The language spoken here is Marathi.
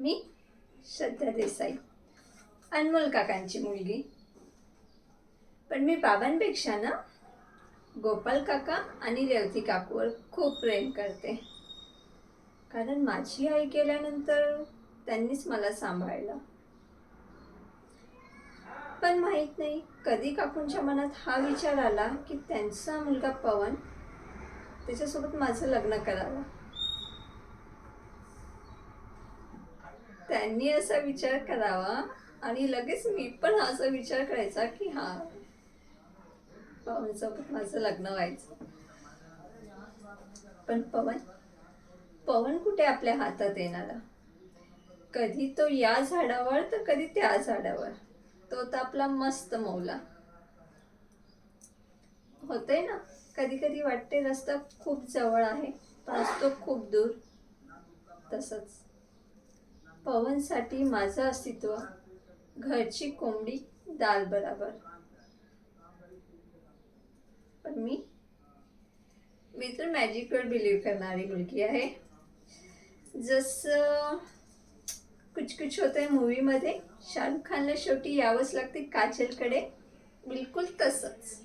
मी श्रद्धा देसाई, अनमोल काकांची मुलगी. पण मी बाबांपेक्षा ना गोपाल काका आणि रेवती काकूवर खूप प्रेम करते. कारण माझी आई गेल्यानंतर त्यांनीच मला सांभाळलं. पण माहीत नाही कधी काकूंच्या मनात हा विचार आला की त्यांचा मुलगा पवन त्याच्यासोबत माझं लग्न करावं. त्यांनी असा विचार करावा आणि लगेच मी पण असा विचार करायचा की हा पवनसोबत माझं लग्न व्हायचं. पण पवन पवन कुठे आपल्या हातात येणारा. कधी तो या झाडावर तर कधी त्या झाडावर. तो तर आपला मस्त मौला. होतंय ना, कधी कधी वाटते रस्ता खूप जवळ आहे पण असतो खूप दूर. तसंच पवनसाठी माझं अस्तित्व घरची कोंबडी दाल बराबर. पण मी तर मॅजिकवर बिलीव्ह करणारी मुलगी आहे. जसं कुछ कुछ होतंय मूवीमध्ये शाहरुख खानला शेवटी यावंच लागते काजलकडे, बिलकुल तसंच.